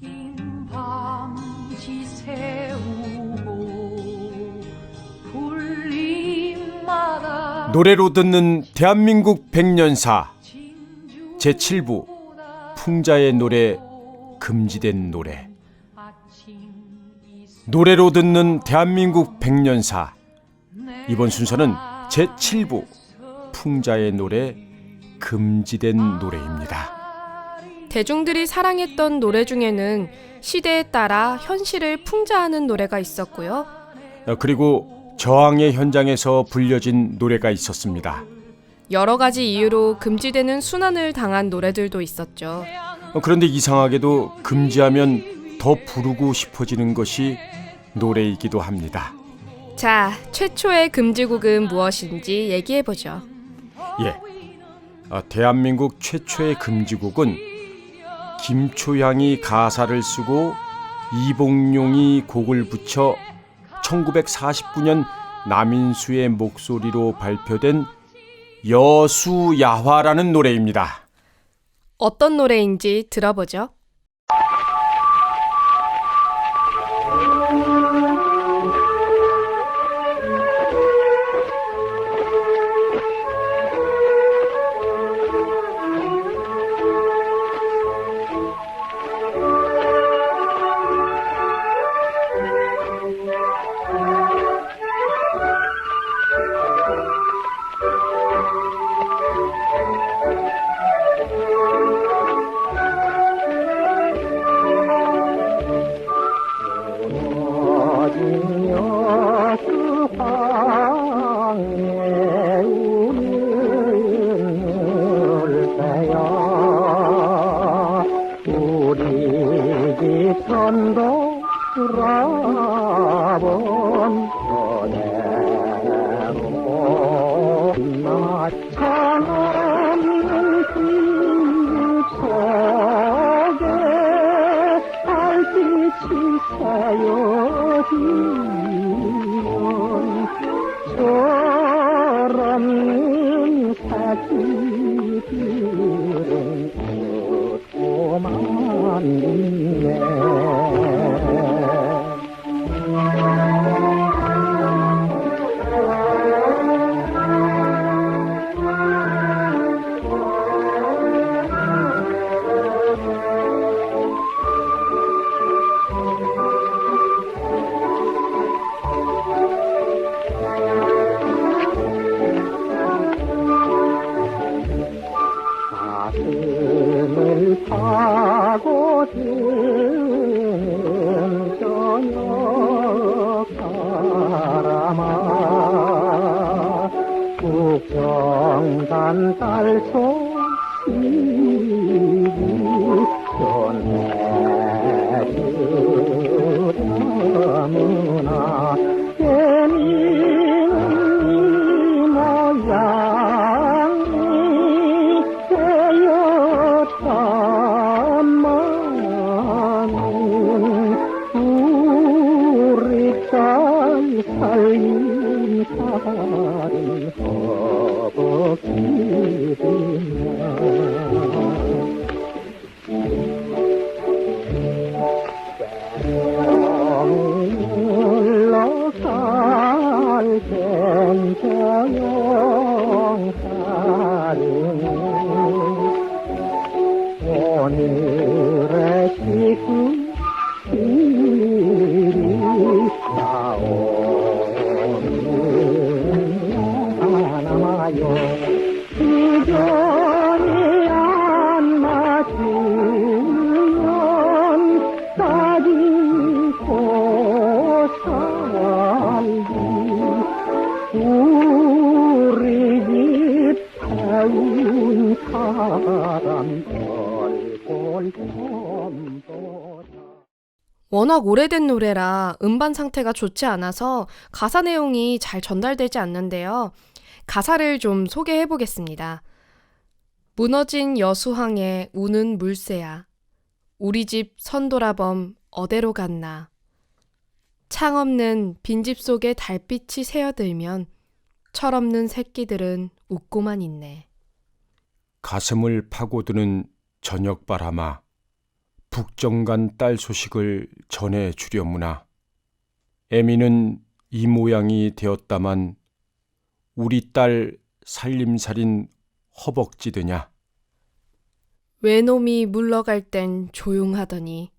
긴 밤지 새우고 불림마다 노래로 듣는 대한민국 백년사 제7부 풍자의 노래 금지된 노래. 노래로 듣는 대한민국 백년사, 이번 순서는 제7부 풍자의 노래 금지된 노래입니다. 대중들이 사랑했던 노래 중에는 시대에 따라 현실을 풍자하는 노래가 있었고요. 그리고 저항의 현장에서 불려진 노래가 있었습니다. 여러 가지 이유로 금지되는 순환을 당한 노래들도 있었죠. 그런데 이상하게도 금지하면 더 부르고 싶어지는 것이 노래이기도 합니다. 자, 최초의 금지곡은 무엇인지 얘기해보죠. 예, 대한민국 최초의 금지곡은 김초향이 가사를 쓰고 이봉룡이 곡을 붙여 1949년 남인수의 목소리로 발표된 여수야화라는 노래입니다. 어떤 노래인지 들어보죠. 돌아본 그대로 나처럼 집 속에 달빛이 새어지면 철없는 사기들은 듣고만 있네. 가슴을 파고든 저녁 바람아 국정단 달 소식이 전해주다무나 예민이 모양이 되었다마는 우리 딸 살린 살이 허벅지리냐. 물러갈 땐 조용하리니 오늘의 시구일이 나오는 하나마요. 수전이 안 맞으면 따지고 살기 우리 집 태운 사람 얼굴 좀보다. 워낙 오래된 노래라 음반 상태가 좋지 않아서 가사 내용이 잘 전달되지 않는데요. 가사를 좀 소개해 보겠습니다. 무너진 여수항에 우는 물새야. 우리 집 선돌아범 어디로 갔나. 창 없는 빈집 속에 달빛이 새어들면 철없는 새끼들은 웃고만 있네. 가슴을 파고드는 저녁바람아 북정간 딸 소식을 전해 주려무나. 애미는 이 모양이 되었다만 우리 딸 살림살인 허벅지드냐. 외놈이 물러갈 땐 조용하더니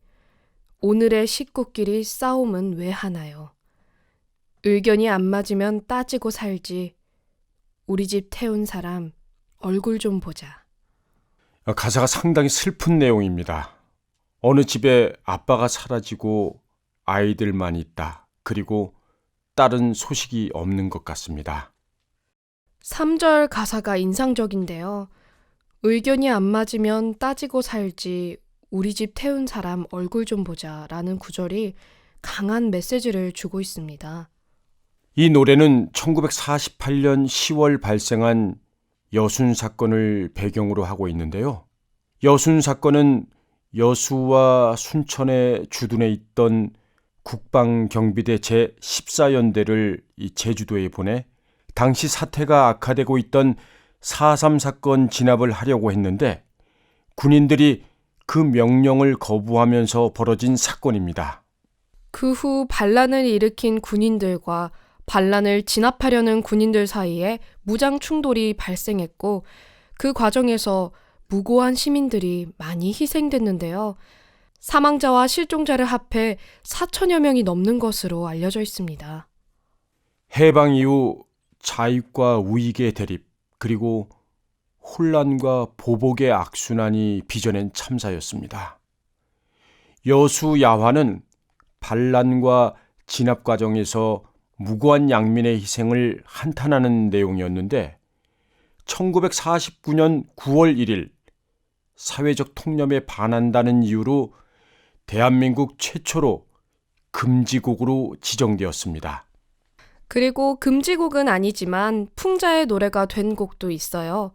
오늘의 식구끼리 싸움은 왜 하나요? 의견이 안 맞으면 따지고 살지. 우리 집 태운 사람 얼굴 좀 보자. 가사가 상당히 슬픈 내용입니다. 어느 집에 아빠가 사라지고 아이들만 있다. 그리고 딸은 소식이 없는 것 같습니다. 3절 가사가 인상적인데요. 의견이 안 맞으면 따지고 살지. 우리 집 태운 사람 얼굴 좀 보자 라는 구절이 강한 메시지를 주고 있습니다. 이 노래는 1948년 10월 발생한 여순 사건을 배경으로 하고 있는데요. 여순 사건은 여수와 순천에 주둔해 있던 국방경비대 제14연대를 제주도에 보내 당시 사태가 악화되고 있던 4.3 사건 진압을 하려고 했는데 군인들이 그 명령을 거부하면서 벌어진 사건입니다. 그 후 반란을 일으킨 군인들과 반란을 진압하려는 군인들 사이에 무장 충돌이 발생했고 그 과정에서 무고한 시민들이 많이 희생됐는데요. 사망자와 실종자를 합해 4천여 명이 넘는 것으로 알려져 있습니다. 해방 이후 자익과 우익의 대립 그리고 혼란과 보복의 악순환이 빚어낸 참사였습니다. 여수 야화는 반란과 진압 과정에서 무고한 양민의 희생을 한탄하는 내용이었는데 1949년 9월 1일 사회적 통념에 반한다는 이유로 대한민국 최초로 금지곡으로 지정되었습니다. 그리고 금지곡은 아니지만 풍자의 노래가 된 곡도 있어요.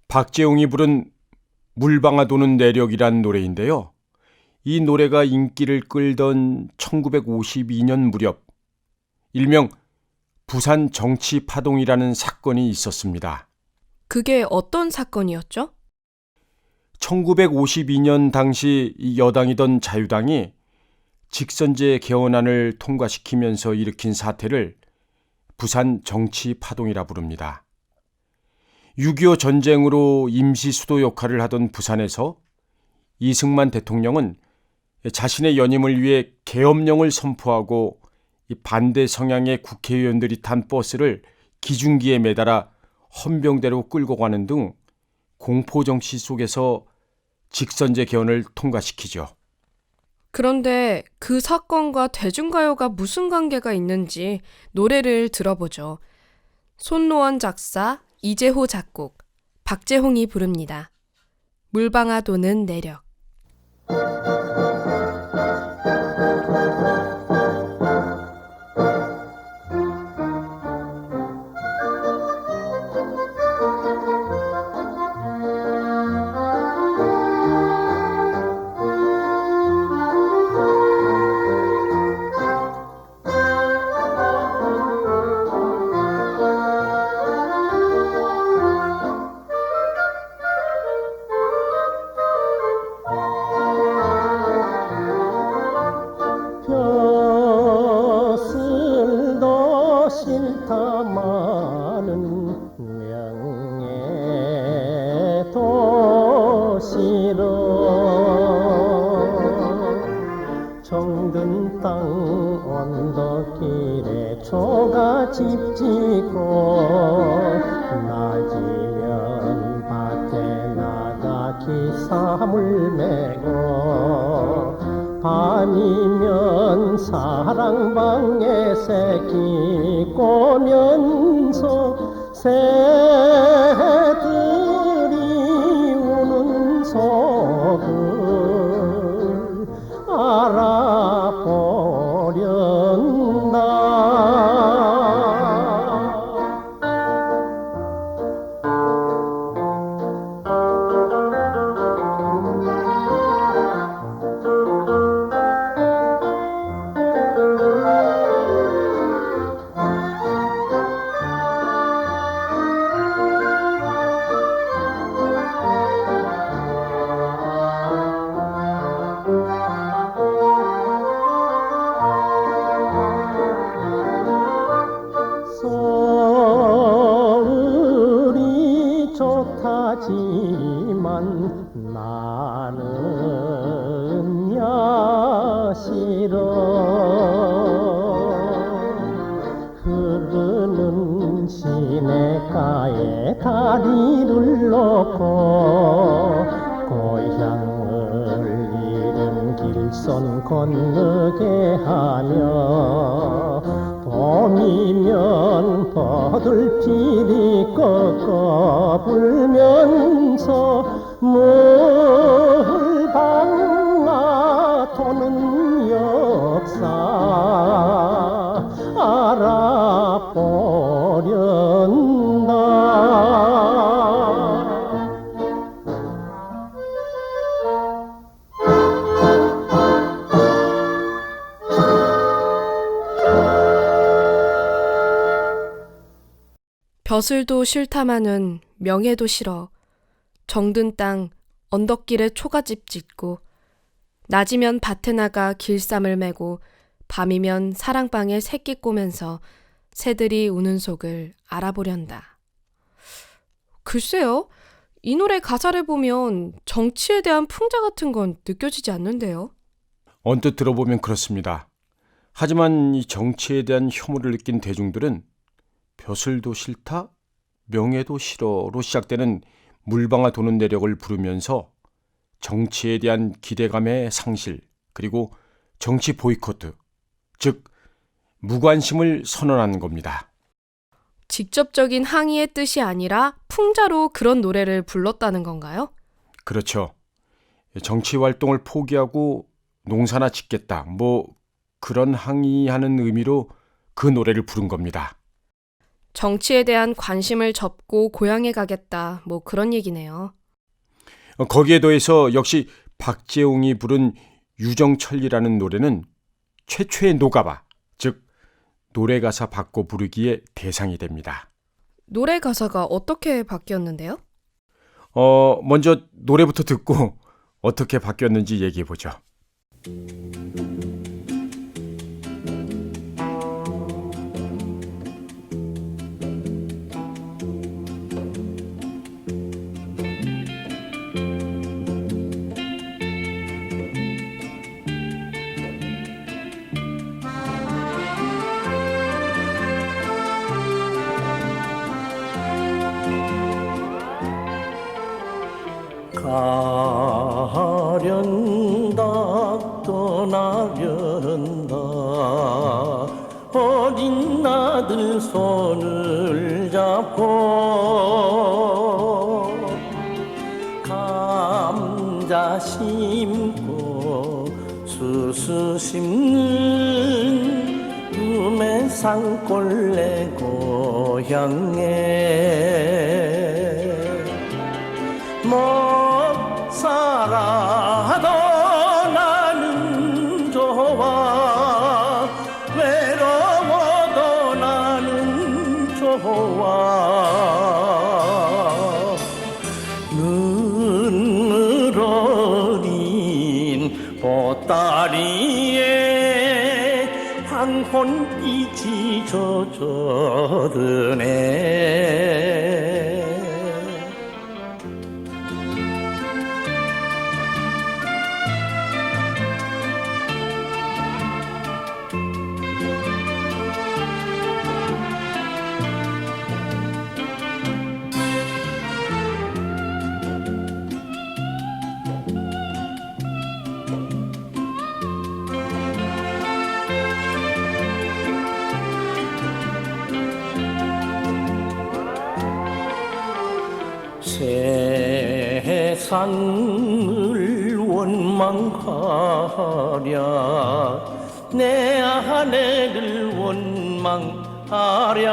박재홍이 부른 물방아 도는 내력이란 노래인데요. 이 노래가 인기를 끌던 1952년 무렵 일명 부산 정치 파동이라는 사건이 있었습니다. 그게 어떤 사건이었죠? 1952년 당시 여당이던 자유당이 직선제 개헌안을 통과시키면서 일으킨 사태를 부산 정치 파동이라 부릅니다. 6.25 전쟁으로 임시 수도 역할을 하던 부산에서 이승만 대통령은 자신의 연임을 위해 계엄령을 선포하고 반대 성향의 국회의원들이 탄 버스를 기중기에 매달아 헌병대로 끌고 가는 등 공포정치 속에서 직선제 개헌을 통과시키죠. 그런데 그 사건과 대중가요가 무슨 관계가 있는지 노래를 들어보죠. 손노원 작사, 이재호 작곡, 박재홍이 부릅니다. 물방아 도는 내력. 벼슬도 싫다 많은 명예 도시로 정든 땅 언덕길에 초가집 짓고 낮이면 밭에 나가 기사물 메고 밤이면 사랑방에 새끼 꼬면서 새들이 우는 속을 알아보련다. 일선 건너게 하며 봄이면 버들피리 꺾어 불면서 물방아 도는 역사 알아보련다. 벼슬도 싫다마는 명예도 싫어. 정든 땅 언덕길에 초가집 짓고 낮이면 밭에 나가 길쌈을 메고 밤이면 사랑방에 새끼 꼬면서 새들이 우는 속을 알아보련다. 글쎄요. 이 노래 가사를 보면 정치에 대한 풍자 같은 건 느껴지지 않는데요. 언뜻 들어보면 그렇습니다. 하지만 이 정치에 대한 혐오를 느낀 대중들은 벼슬도 싫다, 명예도 싫어로 시작되는 물방아 도는 내력을 부르면서 정치에 대한 기대감의 상실, 그리고 정치 보이콧, 즉 무관심을 선언하는 겁니다. 직접적인 항의의 뜻이 아니라 풍자로 그런 노래를 불렀다는 건가요? 그렇죠. 정치 활동을 포기하고 농사나 짓겠다, 그런 항의하는 의미로 그 노래를 부른 겁니다. 정치에 대한 관심을 접고 고향에 가겠다, 그런 얘기네요. 거기에 더해서 역시 박재홍이 부른 유정철이라는 노래는 최초의 노가바, 즉 노래 가사 바꿔 부르기의 대상이 됩니다. 노래 가사가 어떻게 바뀌었는데요? 먼저 노래부터 듣고 어떻게 바뀌었는지 얘기해 보죠. 가련다 떠나련다 어린 아들 손을 잡고 감자 심고 수수 심는 꿈의 산골내 고향에 못 살아도 나는 좋아 외로워도 나는 좋아 눈물 어린 보따리에 황혼빛이 젖어드네 세상을 원망하랴 내 아내를 원망하랴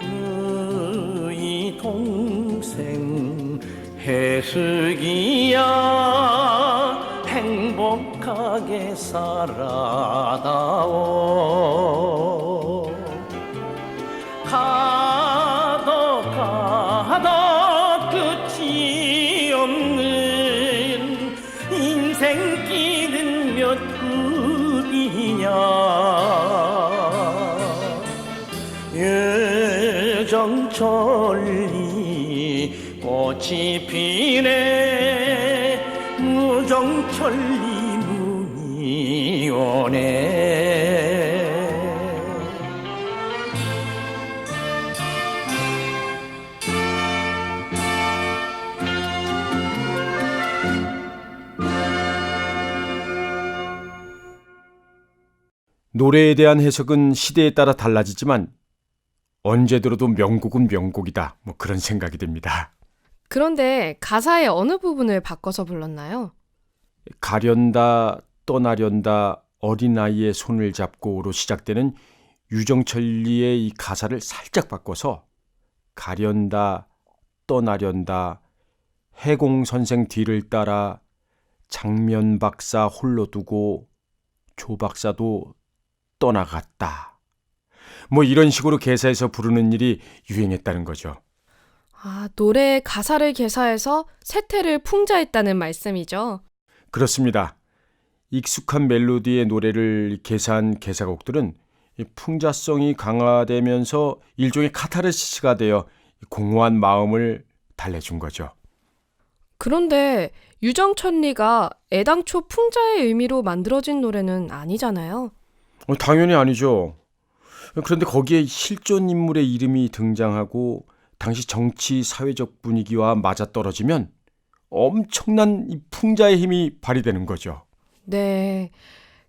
너희 동생 해숙이야 행복하게 살아다오 가도 끝이 없는 인생길은 몇 급이냐 여정철리 꽃이 피네 무정철리 문이 오네 노래에 대한 해석은 시대에 따라 달라지지만 언제 들어도 명곡은 명곡이다. 뭐 그런 생각이 듭니다. 그런데 가사의 어느 부분을 바꿔서 불렀나요? 가련다 떠나련다 어린아이의 손을 잡고로 시작되는 유정철리의 이 가사를 살짝 바꿔서 가련다 떠나련다 해공선생 뒤를 따라 장면 박사 홀로 두고 조 박사도 떠나갔다. 뭐 이런 식으로 개사해서 부르는 일이 유행했다는 거죠. 아, 노래의 가사를 개사해서 세태를 풍자했다는 말씀이죠. 그렇습니다. 익숙한 멜로디의 노래를 개사한 개사곡들은 이 풍자성이 강화되면서 일종의 카타르시스가 되어 공허한 마음을 달래준 거죠. 그런데 유정천리가 애당초 풍자의 의미로 만들어진 노래는 아니잖아요. 당연히 아니죠. 그런데 거기에 실존 인물의 이름이 등장하고 당시 정치 사회적 분위기와 맞아떨어지면 엄청난 이 풍자의 힘이 발휘되는 거죠. 네.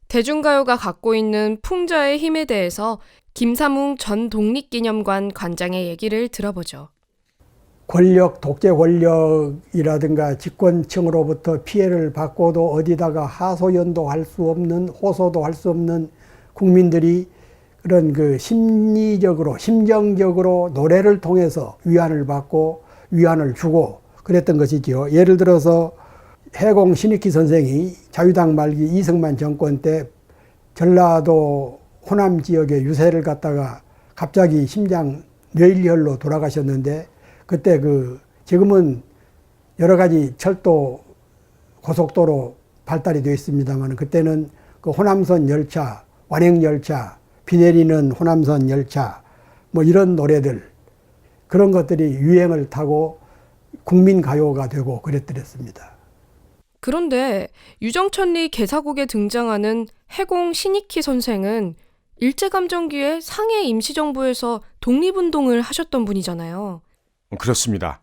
대중가요가 갖고 있는 풍자의 힘에 대해서 김삼웅 전 독립기념관 관장의 얘기를 들어보죠. 권력, 독재 권력이라든가 집권층으로부터 피해를 받고도 어디다가 하소연도 할 수 없는, 호소도 할 수 없는 국민들이 그런 그 심리적으로, 심정적으로 노래를 통해서 위안을 받고 위안을 주고 그랬던 것이죠. 예를 들어서 해공 신익희 선생이 자유당 말기 이승만 정권 때 전라도 호남 지역의 유세를 갔다가 갑자기 심장 뇌일혈로 돌아가셨는데 그때 지금은 여러 가지 철도 고속도로 발달이 되어 있습니다만 그때는 그 호남선 열차, 완행열차, 비 내리는 호남선 열차 뭐 이런 노래들 그런 것들이 유행을 타고 국민가요가 되고 그랬더랬습니다. 그런데 유정천리 개사곡에 등장하는 해공 신익희 선생은 일제감정기에 상해 임시정부에서 독립운동을 하셨던 분이잖아요. 그렇습니다.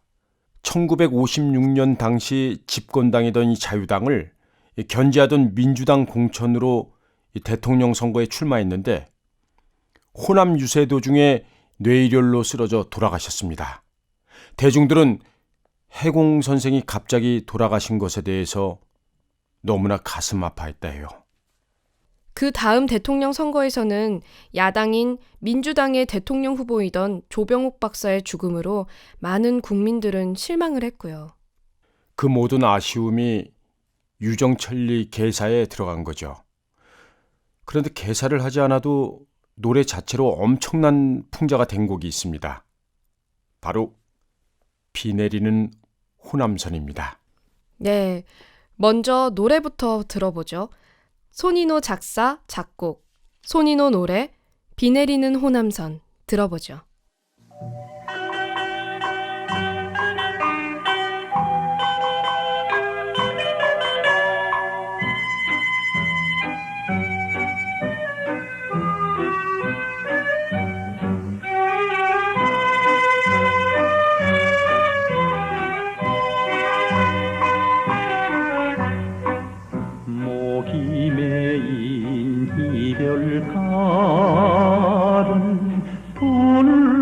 1956년 당시 집권당이던 이 자유당을 견제하던 민주당 공천으로 이 대통령 선거에 출마했는데 호남 유세 도중에 뇌일혈로 쓰러져 돌아가셨습니다. 대중들은 해공 선생이 갑자기 돌아가신 것에 대해서 너무나 가슴 아파했다 해요. 그 다음 대통령 선거에서는 야당인 민주당의 대통령 후보이던 조병욱 박사의 죽음으로 많은 국민들은 실망을 했고요. 그 모든 아쉬움이 유정천리 개사에 들어간 거죠. 그런데 개사를 하지 않아도 노래 자체로 엄청난 풍자가 된 곡이 있습니다. 바로 비 내리는 호남선입니다. 네, 먼저 노래부터 들어보죠. 손인호 작사, 작곡, 손인호 노래, 비 내리는 호남선 들어보죠. 목이 메인 이별가는 손을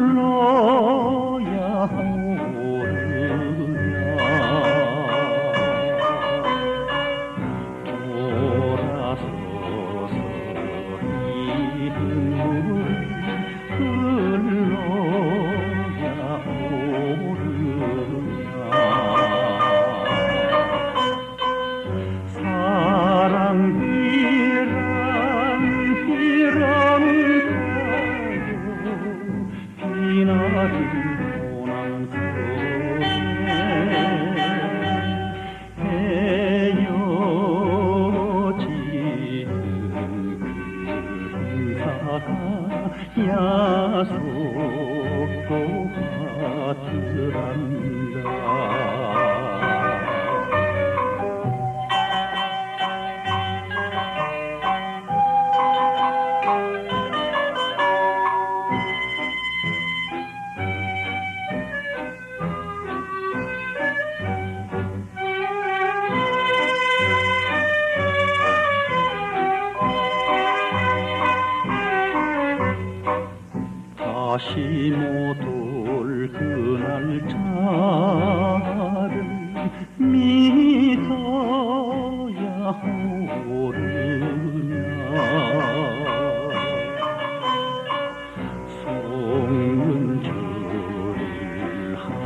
다시 못 올 그날 자를 믿어야 오르냐. 속는 줄을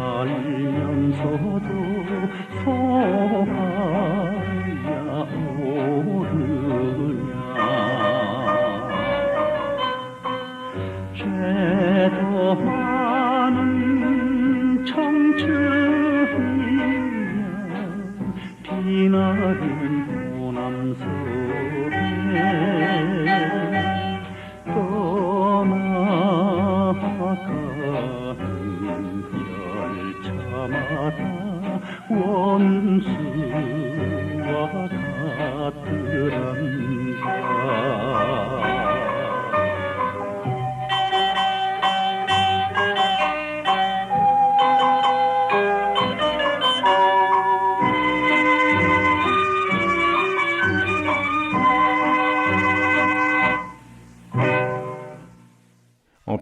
알면서도 속아야 오르냐. 죄도 많은 청춘이면 비나리는 호남섬에 떠나가는 열차마다 원수와 같으란가.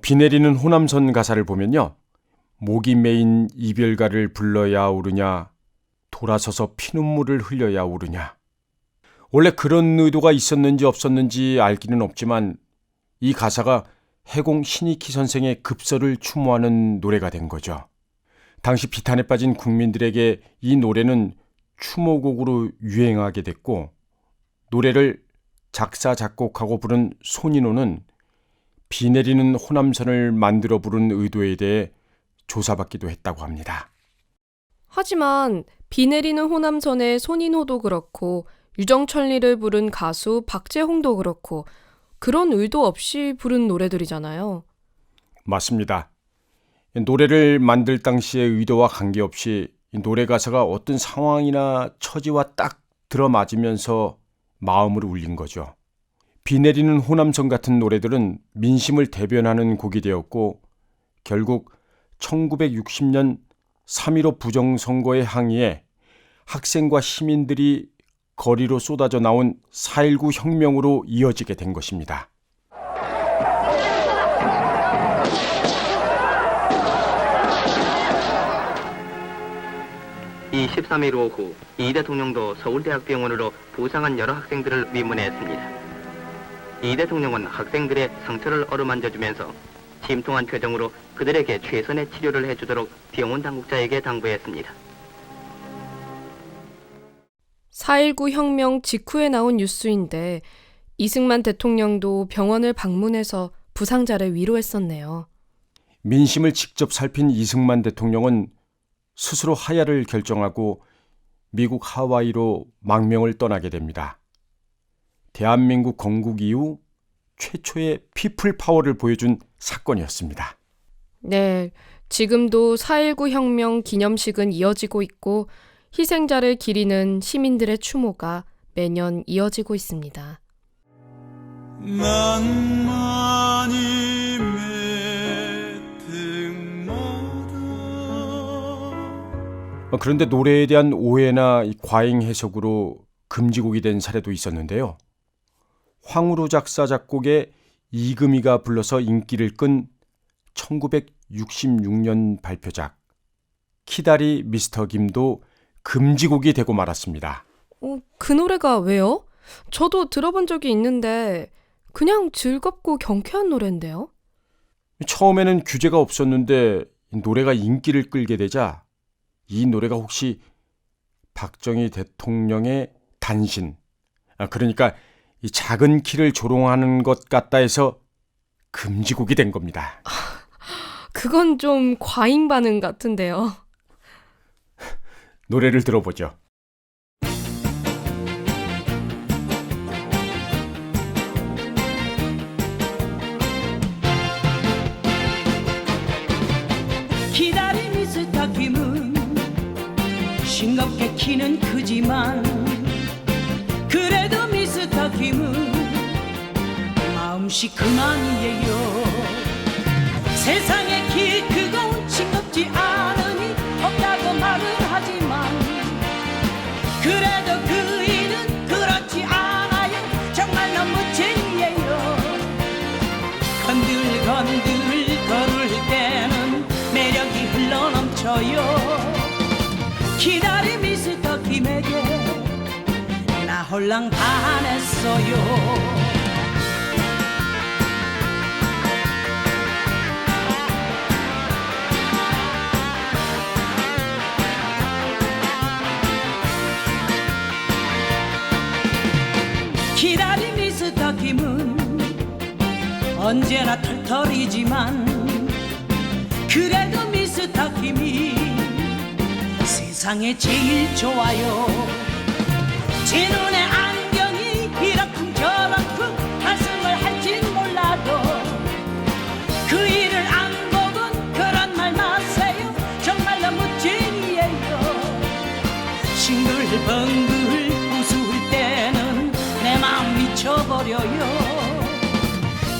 비 내리는 호남선 가사를 보면요. 목이 메인 이별가를 불러야 오르냐, 돌아서서 피눈물을 흘려야 오르냐. 원래 그런 의도가 있었는지 없었는지 알기는 없지만 이 가사가 해공 신익희 선생의 급서를 추모하는 노래가 된 거죠. 당시 비탄에 빠진 국민들에게 이 노래는 추모곡으로 유행하게 됐고, 노래를 작사 작곡하고 부른 손인호는 비 내리는 호남선을 만들어 부른 의도에 대해 조사받기도 했다고 합니다. 하지만 비 내리는 호남선의 손인호도 그렇고 유정천리를 부른 가수 박재홍도 그렇고 그런 의도 없이 부른 노래들이잖아요. 맞습니다. 노래를 만들 당시의 의도와 관계없이 노래 가사가 어떤 상황이나 처지와 딱 들어맞으면서 마음을 울린 거죠. 비 내리는 호남선 같은 노래들은 민심을 대변하는 곡이 되었고 결국 1960년 3.15 부정선거에 항의해 학생과 시민들이 거리로 쏟아져 나온 4.19 혁명으로 이어지게 된 것입니다. 이 13일 오후 이 대통령도 서울대학병원으로 부상한 여러 학생들을 위문했습니다. 이 대통령은 학생들의 상처를 어루만져주면서 심통한 표정으로 그들에게 최선의 치료를 해주도록 병원 당국자에게 당부했습니다. 4.19 혁명 직후에 나온 뉴스인데 이승만 대통령도 병원을 방문해서 부상자를 위로했었네요. 민심을 직접 살핀 이승만 대통령은 스스로 하야를 결정하고 미국 하와이로 망명을 떠나게 됩니다. 대한민국 건국 이후 최초의 피플 파워를 보여준 사건이었습니다. 네, 지금도 4.19 혁명 기념식은 이어지고 있고 희생자를 기리는 시민들의 추모가 매년 이어지고 있습니다. 만만히 그런데 노래에 대한 오해나 과잉 해석으로 금지곡이 된 사례도 있었는데요. 황우루 작사 작곡의 이금희가 불러서 인기를 끈 1966년 발표작 키다리 미스터 김도 금지곡이 되고 말았습니다. 그 노래가 왜요? 저도 들어본 적이 있는데 그냥 즐겁고 경쾌한 노래인데요. 처음에는 규제가 없었는데 노래가 인기를 끌게 되자 이 노래가 혹시 박정희 대통령의 단신, 그러니까 이 작은 키를 조롱하는 것 같다 해서 금지곡이 된 겁니다. 그건 좀 과잉 반응 같은데요. 노래를 들어보죠. 기다린 미스터 김은 싱겁게 키는 크지만 그래도 미스터 김은 마음씨 그만이에요. 세상에 키 크고 싱겁지 않으니 없다고 말을 하지만 그래도 그이는 그렇지 않아요. 정말 너무 쟁이에요. 건들건들 걸을 홀랑 반했어요. 기다린 미스터 김은 언제나 털털이지만 그래도 미스터 김이 세상에 제일 좋아요. 제 눈에 안경이 이렇쿵 저렇쿵 말씀을 할진 몰라도 그 일을 안 보곤 그런 말 마세요. 정말로 멋쟁이에요. 싱글벙글 웃을 때는 내 마음 미쳐버려요.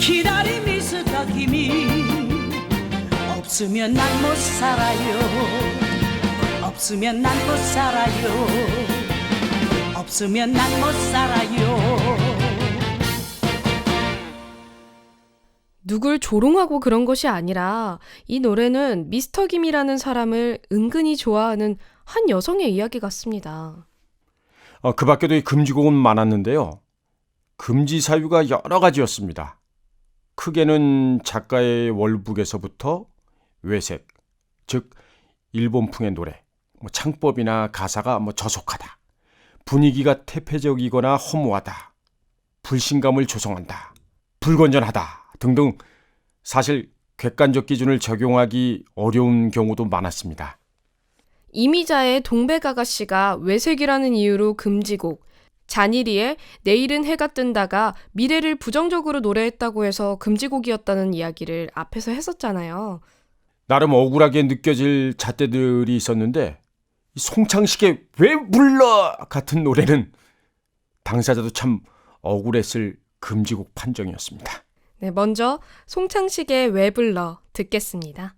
기다린 미스터 김이 없으면 난 못 살아요. 없으면 난 못 살아요. 없으면 난 못 살아요. 누굴 조롱하고 그런 것이 아니라 이 노래는 미스터 김이라는 사람을 은근히 좋아하는 한 여성의 이야기 같습니다. 그 밖에도 이 금지곡은 많았는데요. 금지 사유가 여러 가지였습니다. 크게는 작가의 월북에서부터 외색, 즉 일본풍의 노래, 창법이나 가사가 저속하다, 분위기가 태폐적이거나 허무하다, 불신감을 조성한다, 불건전하다 등등 사실 객관적 기준을 적용하기 어려운 경우도 많았습니다. 이미자의 동백아가씨가 외색이라는 이유로 금지곡, 잔일이의 내일은 해가 뜬다가 미래를 부정적으로 노래했다고 해서 금지곡이었다는 이야기를 앞에서 했었잖아요. 나름 억울하게 느껴질 잣대들이 있었는데 송창식의 왜 불러 같은 노래는 당사자도 참 억울했을 금지곡 판정이었습니다. 네, 먼저 송창식의 왜 불러 듣겠습니다.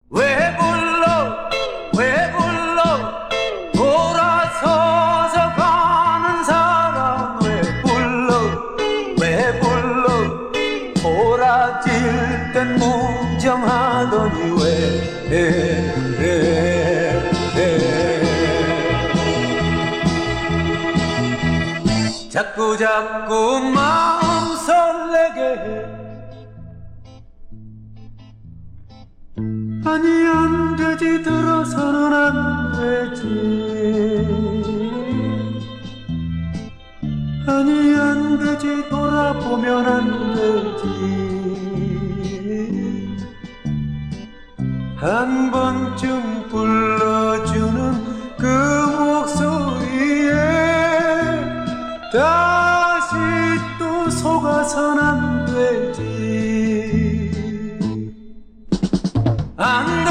왜 불러 왜 불러 돌아서서 가는 사람 왜 불러 돌아질 땐 무정하더니 자꾸 마음 설레게 해 아니 안 되지 들어서는 안 되지 아니 안 되지 돌아보면 안 되지 한 번쯤 불러주는 그 목소리에 다시 또 속아선 안 되지 안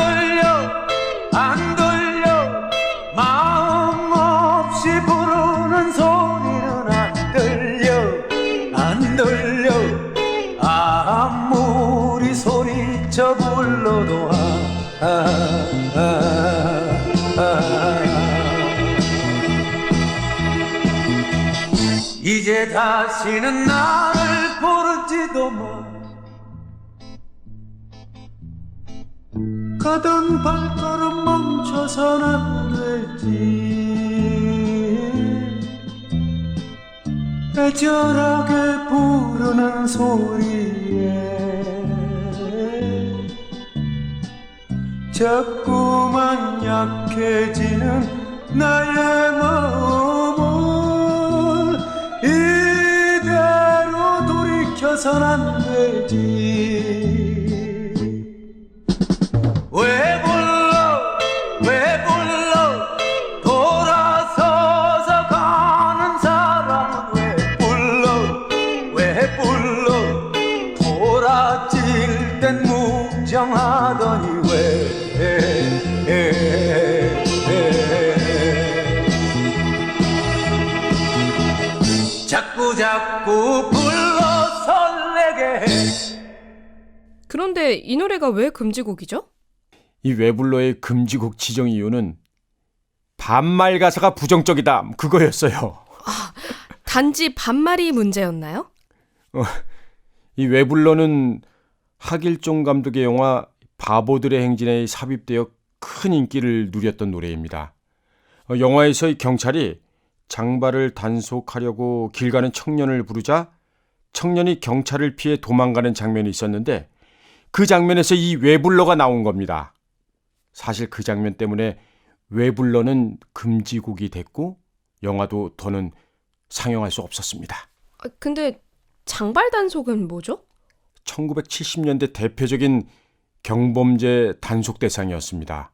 돌려 마음 없이 부르는 소리는 안 들려 아무리 소리쳐 불러도 이제 다시는 나를 부르지도 마 가던 발걸음 멈춰선 안 되지 애절하게 부르는 소리에 자꾸만 약해지는 나의 마음을 이대로 돌이켜선 안 되지 왜 불러 돌아서서 가는 사람은 왜 불러 돌아질 땐 무정하더니 자꾸 불러 설레게 해 그런데 이 노래가 왜 금지곡이죠? 이 외불러의 금지곡 지정 이유는 반말 가사가 부정적이다 그거였어요. 단지 반말이 문제였나요? 이 외불러는 하길종 감독의 영화 바보들의 행진에 삽입되어 큰 인기를 누렸던 노래입니다. 영화에서 이 경찰이 장발을 단속하려고 길 가는 청년을 부르자 청년이 경찰을 피해 도망가는 장면이 있었는데 그 장면에서 이 외불러가 나온 겁니다. 사실 그 장면 때문에 외불러는 금지곡이 됐고 영화도 더는 상영할 수 없었습니다. 근데 장발 단속은 뭐죠? 1970년대 대표적인 경범죄 단속 대상이었습니다.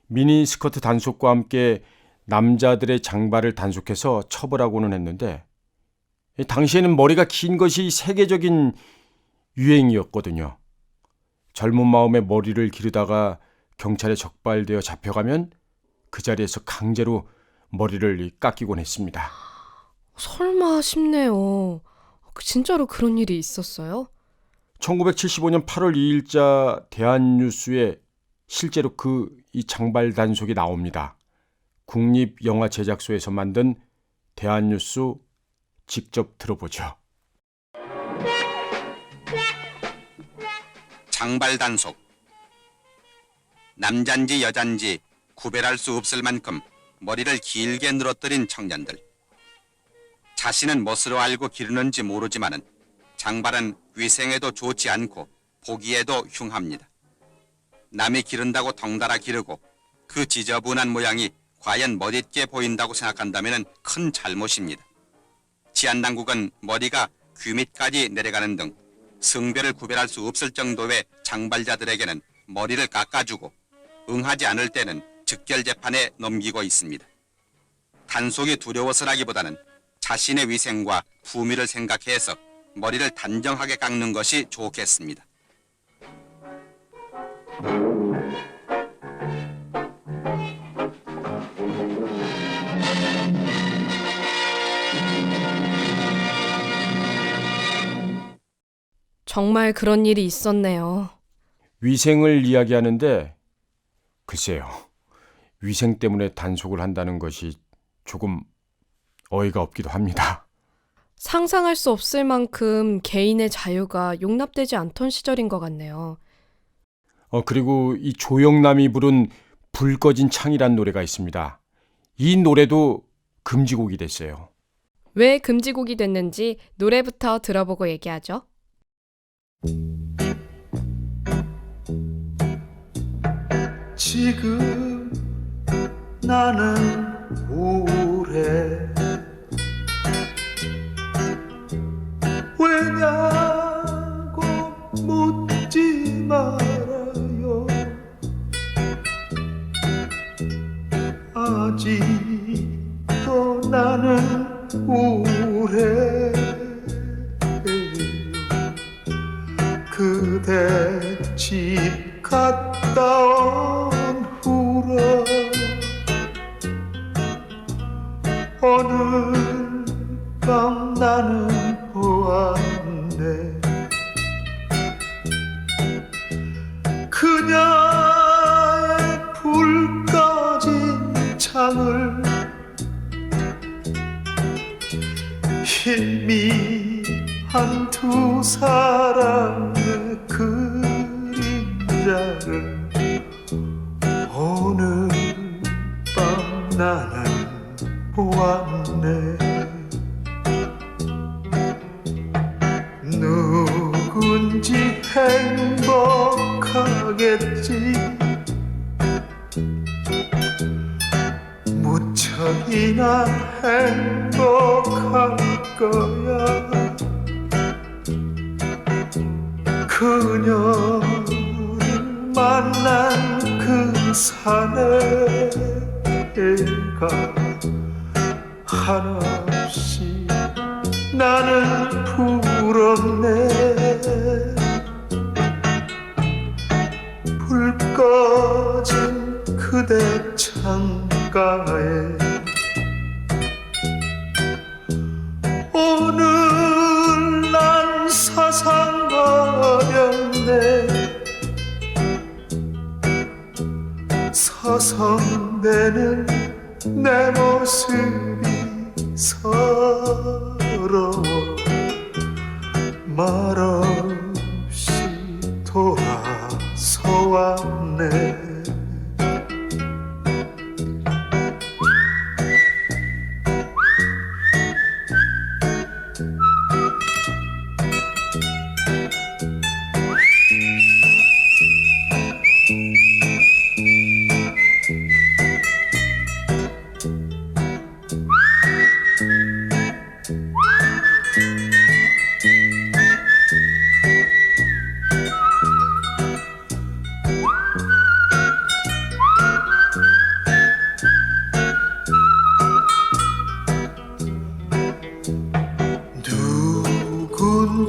미니스커트 단속과 함께 남자들의 장발을 단속해서 처벌하고는 했는데 당시에는 머리가 긴 것이 세계적인 유행이었거든요. 젊은 마음에 머리를 기르다가 경찰에 적발되어 잡혀가면 그 자리에서 강제로 머리를 깎이곤 했습니다. 설마 싶네요. 진짜로 그런 일이 있었어요? 1975년 8월 2일자 대한뉴스에 실제로 이 장발 단속이 나옵니다. 국립영화제작소에서 만든 대한뉴스 직접 들어보죠. 장발 단속. 남잔지 여잔지 구별할 수 없을 만큼 머리를 길게 늘어뜨린 청년들. 자신은 멋으로 알고 기르는지 모르지만은 장발은 위생에도 좋지 않고 보기에도 흉합니다. 남이 기른다고 덩달아 기르고 그 지저분한 모양이 과연 멋있게 보인다고 생각한다면 큰 잘못입니다. 치안당국은 머리가 귀 밑까지 내려가는 등 성별을 구별할 수 없을 정도의 장발자들에게는 머리를 깎아주고 응하지 않을 때는 즉결재판에 넘기고 있습니다. 단속이 두려워서라기보다는 자신의 위생과 품위를 생각해서 머리를 단정하게 깎는 것이 좋겠습니다. 정말 그런 일이 있었네요. 위생을 이야기하는데 글쎄요. 위생 때문에 단속을 한다는 것이 조금 어이가 없기도 합니다. 상상할 수 없을 만큼 개인의 자유가 용납되지 않던 시절인 것 같네요. 그리고 이 조영남이 부른 불 꺼진 창이란 노래가 있습니다. 이 노래도 금지곡이 됐어요. 왜 금지곡이 됐는지 노래부터 들어보고 얘기하죠. 지금 나는 우울해 왜냐고 묻지 말아요 아직도 나는 우울해 그대 집 갔다 온 후로 오늘 밤 나는 보았네 그녀의 불 꺼진 창을 희미한 두 사람의 그림자를 오늘 밤 나는 보았네 누군지 행복하겠지 무척이나 행복할 거야 그녀를 만난 그 산에 가 한없이 나는 부럽네 불 꺼진 그대 창가에 오늘 난 사상거렸네 서성대는 내 모습이 서러워 말없이 돌아서 왔네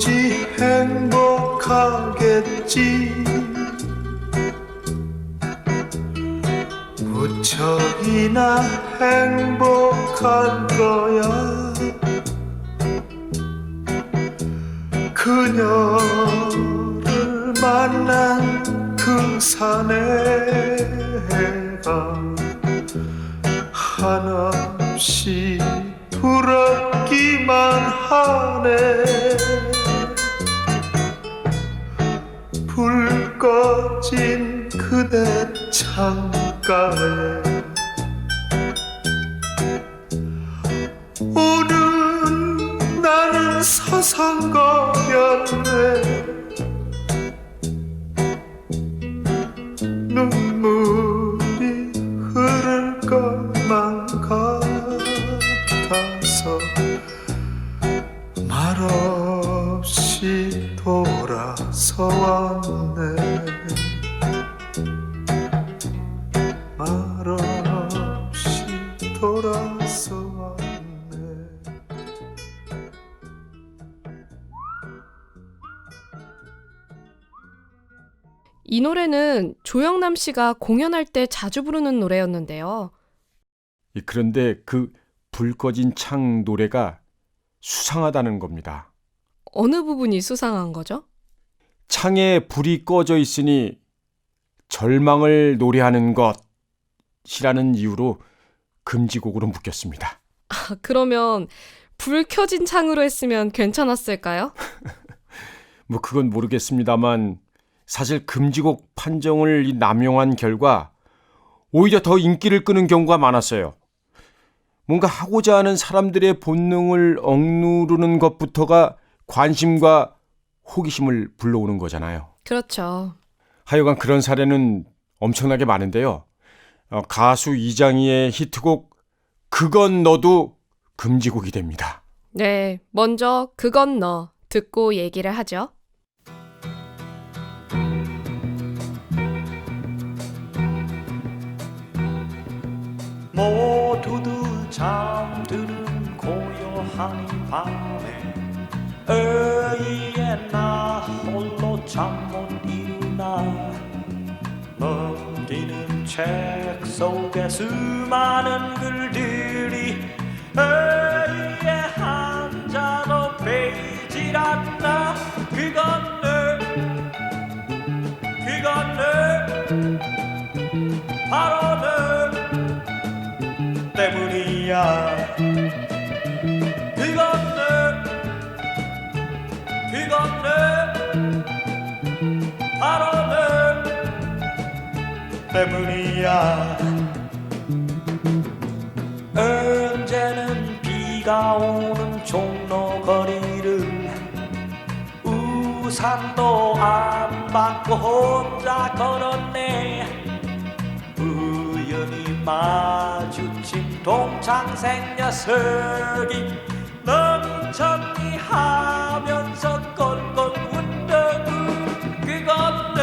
누구든지 행복하겠지. 무척이나 행복할 거야. 그녀를 만난 그 사내가 한없이 부럽기만 하네. 불 꺼진 그대 창가에 오늘 나는 서성거렸네. 눈물이 흐를 것만 같아서 말없이 돌아서 왔네. 말없이 돌아서 왔네. 이 노래는 조영남 씨가 공연할 때 자주 부르는 노래였는데요. 그런데 그 불 꺼진 창 노래가 수상하다는 겁니다. 어느 부분이 수상한 거죠? 창에 불이 꺼져 있으니 절망을 노래하는 것이라는 이유로 금지곡으로 묶였습니다. 그러면 불 켜진 창으로 했으면 괜찮았을까요? 뭐 그건 모르겠습니다만 사실 금지곡 판정을 남용한 결과 오히려 더 인기를 끄는 경우가 많았어요. 뭔가 하고자 하는 사람들의 본능을 억누르는 것부터가 관심과 호기심을 불러오는 거잖아요. 그렇죠. 하여간 그런 사례는 엄청나게 많은데요. 가수 이장희의 히트곡 그건 너도 금지곡이 됩니다. 네, 먼저 그건 너 듣고 얘기를 하죠. 모두들 잠드는 고요한 이 밤에 의에 나 홀로 잠 못 일어나. 넘기는 책 속에 수많은 글들이 의에 한자로 베이질 않나. 그건 늘 바로 늘 때문이야. 그건 늘 바로 늘 때문이야. 언제는 비가 오는 종로거리를 우산도 안 받고 혼자 걸었네. 우연히 마주친 동창생 녀석이 너무 정리하면서 꼴꼴 웃더구. 그건 늘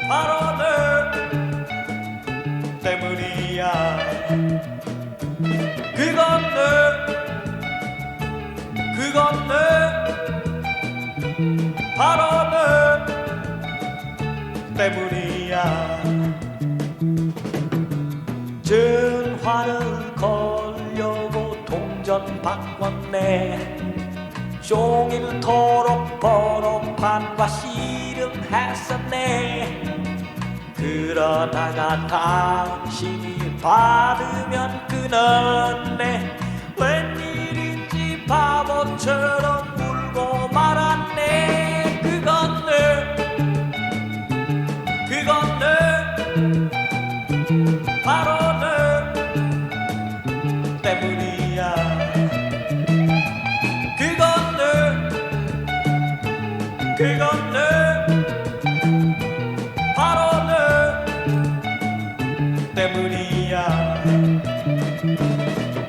바로 늘 때문이야. 그건 늘 바로 늘 때문이야. 전화를 걸려고 동전 바꿨네. 종일토록 번호판과 씨름했었네. 그러다가 당신이 받으면 끊었네. 웬일인지 바보처럼 울고 말았네. 그건 늘 바로 늘 때문이야. 그건 늘 바로 늘 때문이야.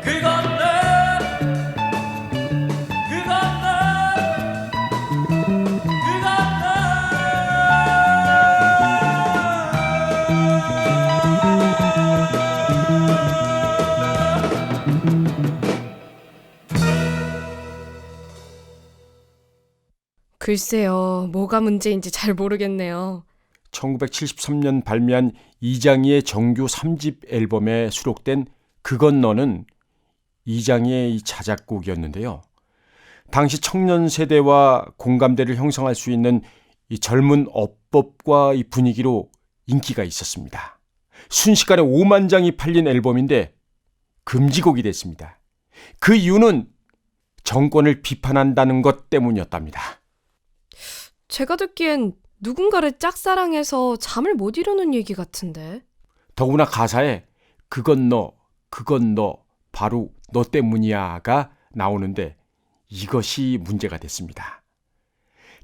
그건 늘 글쎄요, 뭐가 문제인지 잘 모르겠네요. 1973년 발매한 이장희의 정규 3집 앨범에 수록된 그건 너는 이장희의 이 자작곡이었는데요. 당시 청년 세대와 공감대를 형성할 수 있는 이 젊은 어법과 이 분위기로 인기가 있었습니다. 순식간에 5만 장이 팔린 앨범인데 금지곡이 됐습니다. 그 이유는 정권을 비판한다는 것 때문이었답니다. 제가 듣기엔 누군가를 짝사랑해서 잠을 못 이루는 얘기 같은데. 더구나 가사에 그건 너, 바로 너 때문이야가 나오는데 이것이 문제가 됐습니다.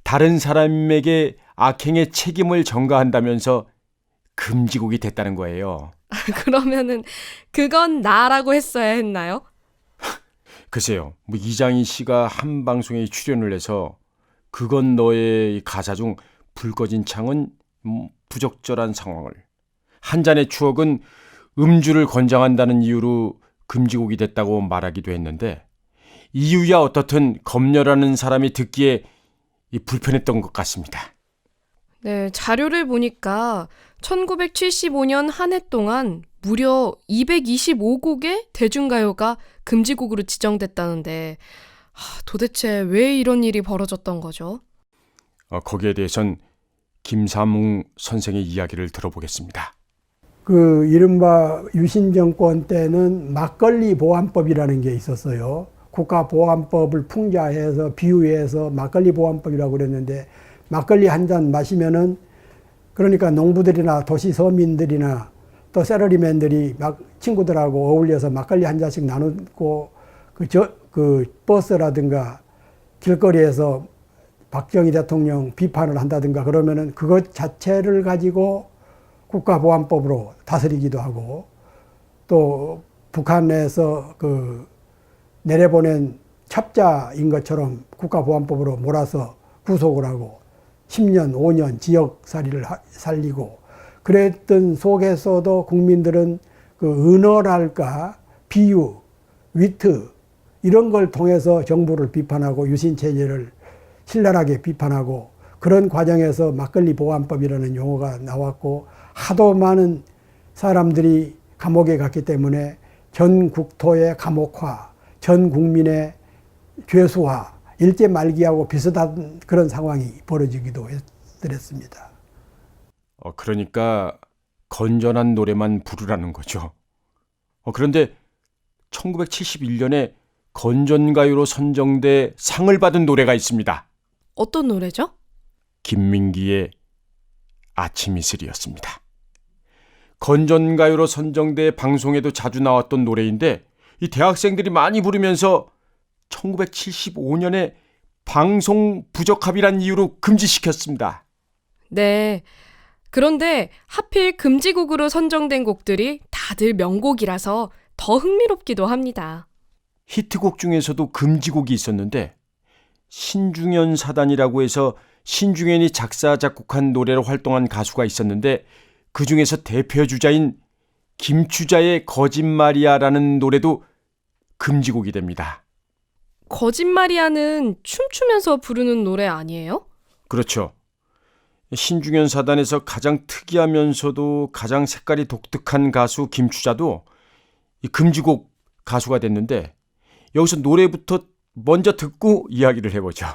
다른 사람에게 악행의 책임을 전가한다면서 금지곡이 됐다는 거예요. 그러면은 그건 나라고 했어야 했나요? 글쎄요, 이장희 씨가 한 방송에 출연을 해서 그건 너의 가사 중 불 꺼진 창은 부적절한 상황을, 한 잔의 추억은 음주를 권장한다는 이유로 금지곡이 됐다고 말하기도 했는데 이유야 어떻든 검열하는 사람이 듣기에 불편했던 것 같습니다. 네, 자료를 보니까 1975년 한 해 동안 무려 225곡의 대중가요가 금지곡으로 지정됐다는데 도대체 왜 이런 일이 벌어졌던 거죠? 거기에 대해선 김삼웅 선생의 이야기를 들어보겠습니다. 그 이른바 유신 정권 때는 막걸리 보안법이라는 게 있었어요. 국가보안법을 풍자해서 비유해서 막걸리 보안법이라고 그랬는데 막걸리 한 잔 마시면은 그러니까 농부들이나 도시 서민들이나 또 셀러리맨들이 막 친구들하고 어울려서 막걸리 한 잔씩 나누고 그 버스라든가 길거리에서 박정희 대통령 비판을 한다든가 그러면은 그것 자체를 가지고 국가보안법으로 다스리기도 하고 또 북한에서 그 내려보낸 첩자인 것처럼 국가보안법으로 몰아서 구속을 하고 10년, 5년 지역살이를 살리고 그랬던 속에서도 국민들은 그 은어랄까 비유, 위트 이런 걸 통해서 정부를 비판하고 유신체제를 신랄하게 비판하고 그런 과정에서 막걸리 보안법이라는 용어가 나왔고 하도 많은 사람들이 감옥에 갔기 때문에 전 국토의 감옥화, 전 국민의 죄수화, 일제 말기하고 비슷한 그런 상황이 벌어지기도 했습니다. 그러니까 건전한 노래만 부르라는 거죠. 그런데 1971년에 건전가요로 선정돼 상을 받은 노래가 있습니다. 어떤 노래죠? 김민기의 아침 이슬이었습니다. 건전가요로 선정돼 방송에도 자주 나왔던 노래인데 이 대학생들이 많이 부르면서 1975년에 방송 부적합이란 이유로 금지시켰습니다. 네. 그런데 하필 금지곡으로 선정된 곡들이 다들 명곡이라서 더 흥미롭기도 합니다. 히트곡 중에서도 금지곡이 있었는데 신중현 사단이라고 해서 신중현이 작사 작곡한 노래로 활동한 가수가 있었는데 그 중에서 대표 주자인 김추자의 거짓말이야라는 노래도 금지곡이 됩니다. 거짓말이야는 춤추면서 부르는 노래 아니에요? 그렇죠. 신중현 사단에서 가장 특이하면서도 가장 색깔이 독특한 가수 김추자도 이 금지곡 가수가 됐는데 여기서 노래부터 먼저 듣고 이야기를 해보죠.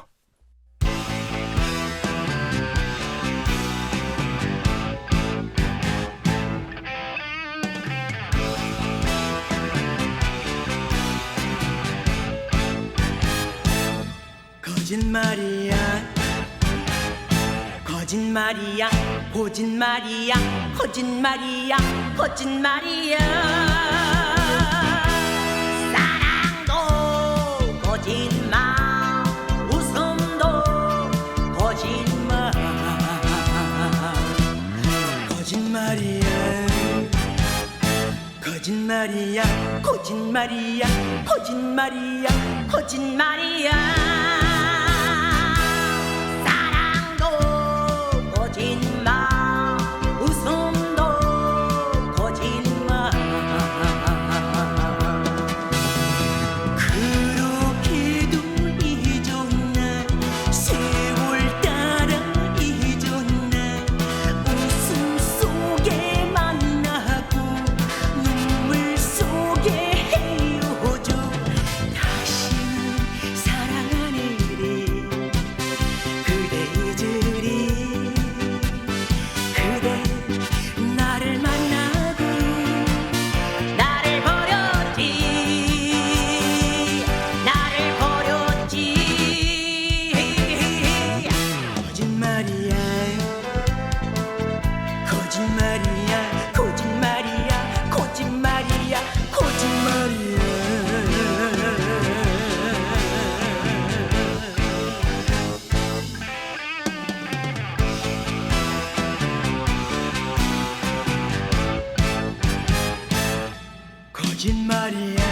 거짓말이야 거짓말이야 거짓말이야 거짓말이야 거짓말이야 사랑도 거짓말 웃음도 거짓말 거짓말이야 거짓말이야 거짓말이야 거짓말이야 거짓말이야 그렇게도 잊었나 세월 거짓말이야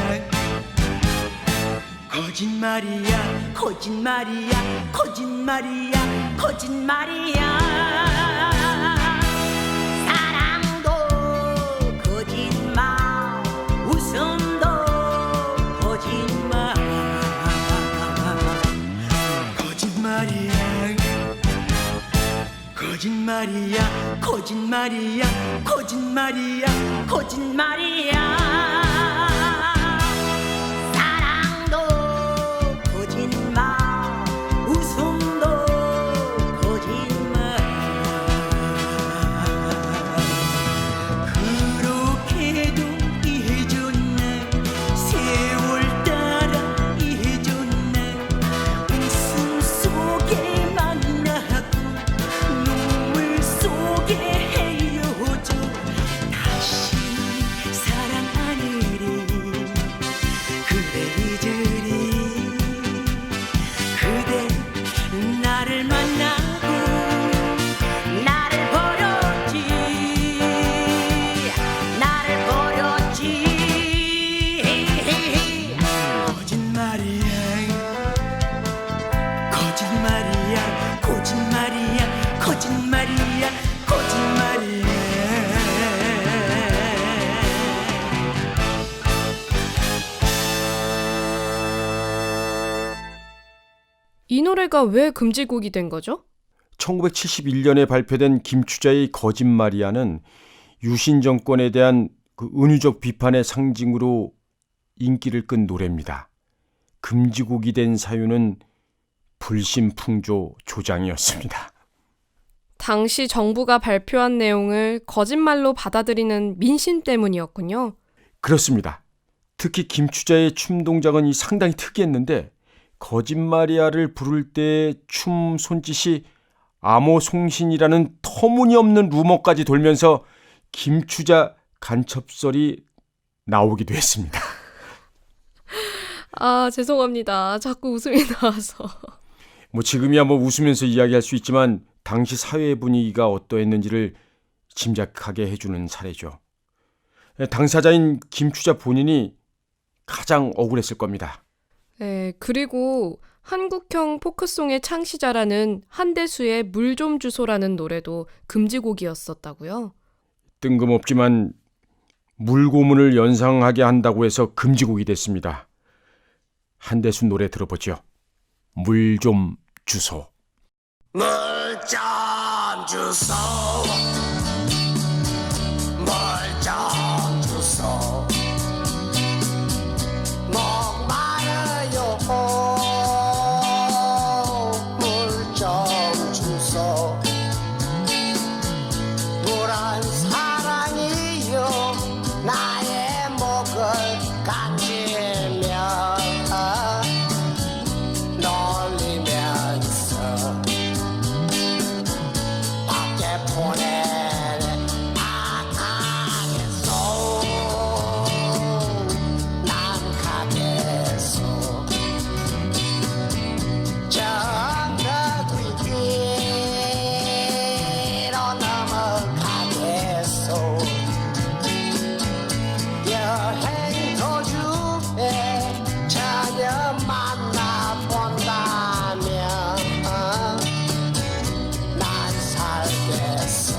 거짓말이야 거짓말이야 거짓말이야 거짓말이야 사랑도 거짓말 웃음도 거짓말 거짓말이야 거짓말이야 거짓말이야 거짓말이야 거짓말이야 사랑도 거짓말 웃음도 거짓말 그렇게도 잊었네 세월 따라 잊었네 웃음 속에 만나고 눈물 속에 헤어져 다시 사랑하느니 그대 잊으리 그대 나를 만나고 나를 버렸지 나를 버렸지 거짓말이야 거짓말이야 거짓말이야 거짓말이야 거짓말이야 이 노래가 왜 금지곡이 된 거죠? 1971년에 발표된 김추자의 거짓말이야는 유신 정권에 대한 그 은유적 비판의 상징으로 인기를 끈 노래입니다. 금지곡이 된 사유는 불심풍조 조장이었습니다. 당시 정부가 발표한 내용을 거짓말로 받아들이는 민심 때문이었군요. 그렇습니다. 특히 김추자의 춤 동작은 상당히 특이했는데 거짓말이야를 부를 때 춤 손짓이 암호송신이라는 터무니없는 루머까지 돌면서 김추자 간첩설이 나오기도 했습니다. 아, 죄송합니다. 자꾸 웃음이 나와서. 지금이야 웃으면서 이야기할 수 있지만 당시 사회 분위기가 어떠했는지를 짐작하게 해주는 사례죠. 당사자인 김추자 본인이 가장 억울했을 겁니다. 네, 그리고 한국형 포크송의 창시자라는 한대수의 물 좀 주소라는 노래도 금지곡이었었다고요. 뜬금없지만 물고문을 연상하게 한다고 해서 금지곡이 됐습니다. 한대수 노래 들어보죠. 물 좀 주소. 물 좀 주소 물 좀 주소 목마르요 물 좀 주소 물은 사랑이요 나의 목을 간지며 놀리면서 밖에 보내는 아가겠소 난 가겠소 정글 위로 넘어가겠소 여행 도중에 전혀 만나본다면 난 살겠소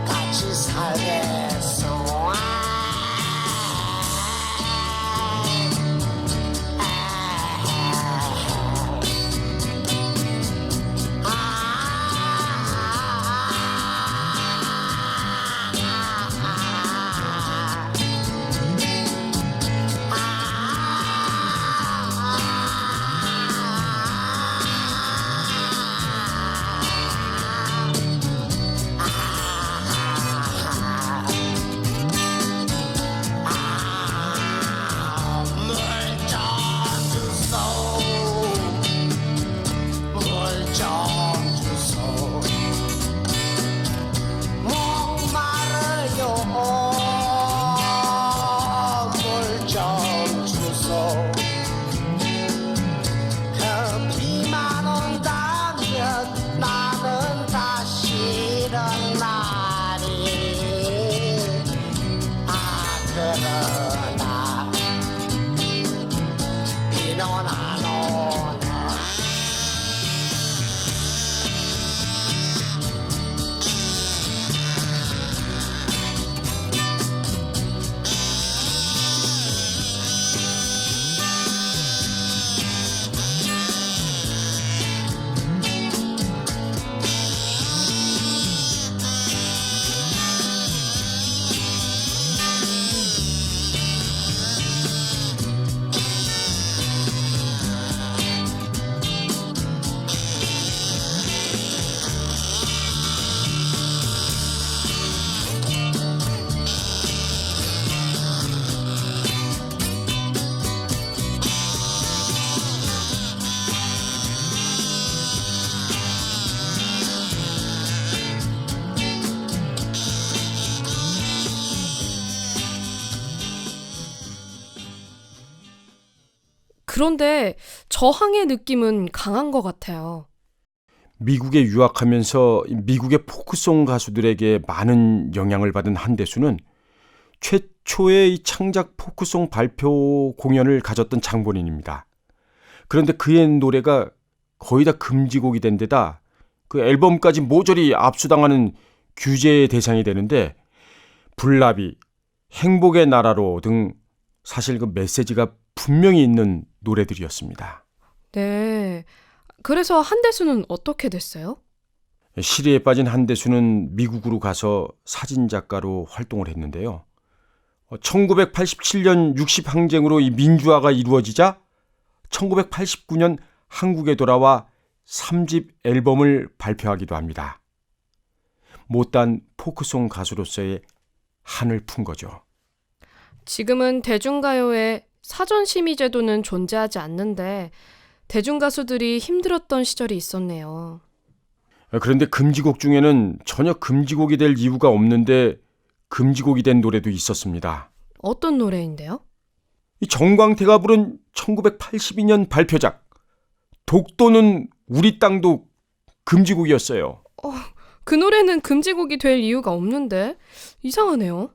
같이 살겠소 그런데 저항의 느낌은 강한 것 같아요. 미국에 유학하면서 미국의 포크송 가수들에게 많은 영향을 받은 한대수는 최초의 이 창작 포크송 발표 공연을 가졌던 장본인입니다. 그런데 그의 노래가 거의 다 금지곡이 된 데다 그 앨범까지 모조리 압수당하는 규제의 대상이 되는데 불나비, 행복의 나라로 등 사실 그 메시지가 분명히 있는 노래들이었습니다. 네. 그래서 한대수는 어떻게 됐어요? 시리에 빠진 한대수는 미국으로 가서 사진작가로 활동을 했는데요. 1987년 60항쟁으로 이 민주화가 이루어지자 1989년 한국에 돌아와 3집 앨범을 발표하기도 합니다. 못다한 포크송 가수로서의 한을 푼 거죠. 지금은 대중가요에 사전심의 제도는 존재하지 않는데 대중가수들이 힘들었던 시절이 있었네요. 그런데 금지곡 중에는 전혀 금지곡이 될 이유가 없는데 금지곡이 된 노래도 있었습니다. 어떤 노래인데요? 이 정광태가 부른 1982년 발표작 독도는 우리 땅도 금지곡이었어요. 그 노래는 금지곡이 될 이유가 없는데 이상하네요.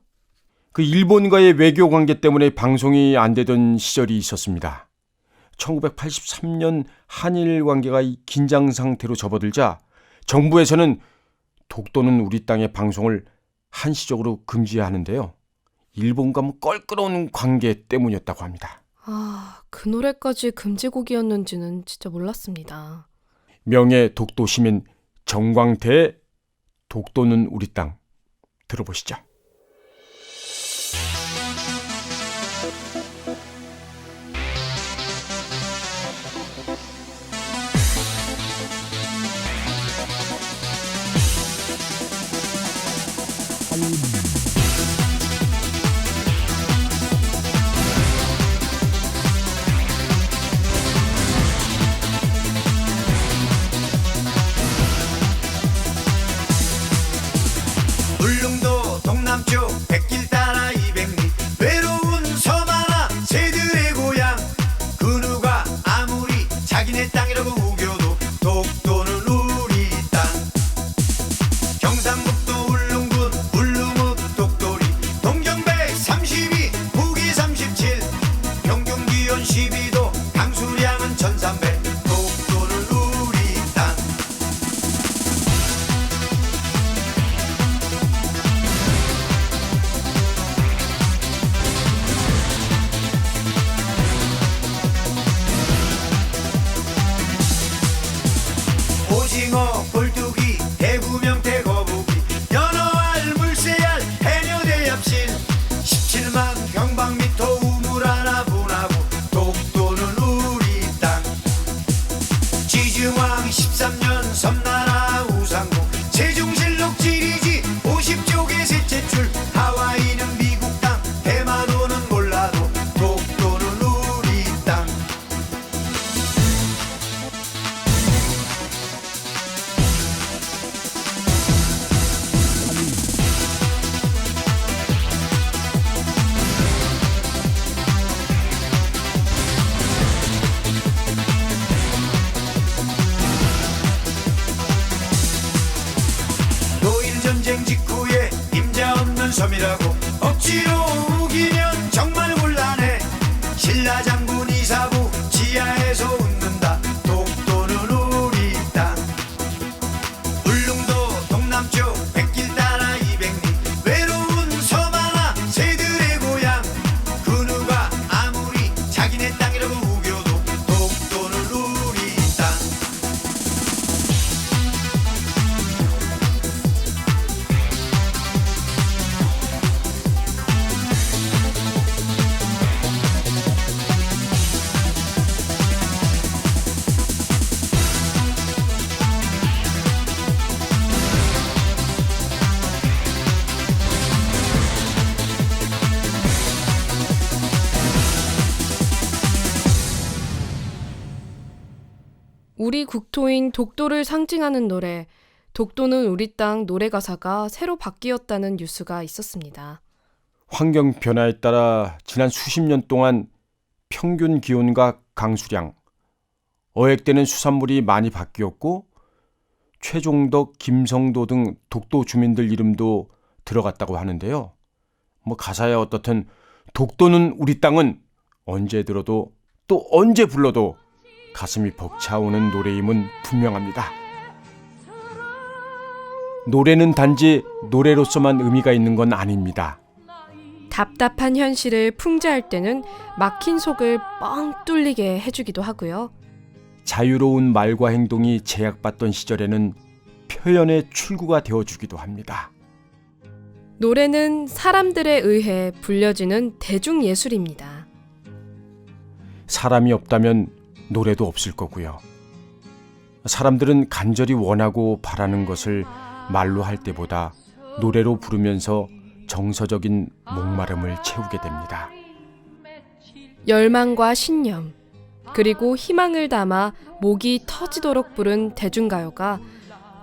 그 일본과의 외교 관계 때문에 방송이 안 되던 시절이 있었습니다. 1983년 한일 관계가 이 긴장 상태로 접어들자 정부에서는 독도는 우리 땅의 방송을 한시적으로 금지해야 하는데요. 일본과 껄끄러운 관계 때문이었다고 합니다. 그 노래까지 금지곡이었는지는 진짜 몰랐습니다. 명예 독도 시민 정광태의 독도는 우리 땅 들어보시죠. 울릉도 동남쪽 백길 따라 200리 외로운 섬 하나 새들의 고향 그 누가 아무리 자기네 땅이라고 우겨도 독도는 우리 땅 경상북도 울릉군 울릉읍 독도리 동경 132 북위 37 평균 기온 12도 강수량은 1300 독도는 우리 땅 오징어, 꼴뚜기, 대구명태, 거북이, 연어알, 물새알, 해녀대 엽신 17만 평방미터 우물 하나 분하고 독도는 우리 땅 지중왕 13년 섬나라 우상국 세종실록 지리지 50쪽의 셋째 줄 하와이는 미국 땅 대마도는 몰라도 독도는 우리 땅 노일전쟁 직후에 임자 없는 섬이라고 억지로 우기면 정말 곤란해 신라 장군 이사부 지하에서 웃는다 독도는 우리 땅 울릉도 동남쪽 백길 따라 200리 외로운 섬 하나 새들의 고향 그 누가 아무리 자기네 땅이라고 우겨도 독도는 우리 땅 우리 국토인 독도를 상징하는 노래 독도는 우리 땅 노래 가사가 새로 바뀌었다는 뉴스가 있었습니다. 환경 변화에 따라 지난 수십 년 동안 평균 기온과 강수량, 어획되는 수산물이 많이 바뀌었고 최종덕, 김성도 등 독도 주민들 이름도 들어갔다고 하는데요. 가사야 어떻든 독도는 우리 땅은 언제 들어도 또 언제 불러도 가슴이 벅차오는 노래임은 분명합니다. 노래는 단지 노래로서만 의미가 있는 건 아닙니다. 답답한 현실을 풍자할 때는 막힌 속을 뻥 뚫리게 해주기도 하고요. 자유로운 말과 행동이 제약받던 시절에는 표현의 출구가 되어주기도 합니다. 노래는 사람들에 의해 불려지는 대중예술입니다. 사람이 없다면 노래도 없을 거고요. 사람들은 간절히 원하고 바라는 것을 말로 할 때보다 노래로 부르면서 정서적인 목마름을 채우게 됩니다. 열망과 신념, 그리고 희망을 담아 목이 터지도록 부른 대중가요가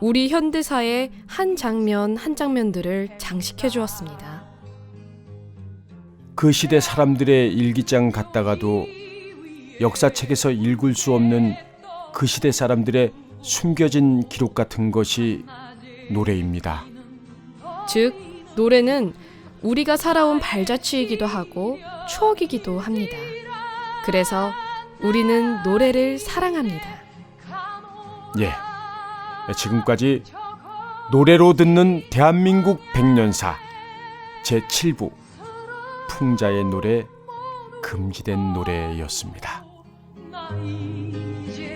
우리 현대사의 한 장면 한 장면들을 장식해 주었습니다. 그 시대 사람들의 일기장 같다가도 역사책에서 읽을 수 없는 그 시대 사람들의 숨겨진 기록 같은 것이 노래입니다. 즉, 노래는 우리가 살아온 발자취이기도 하고 추억이기도 합니다. 그래서 우리는 노래를 사랑합니다. 예, 지금까지 노래로 듣는 대한민국 백년사 제7부 풍자의 노래, 금지된 노래였습니다. 이제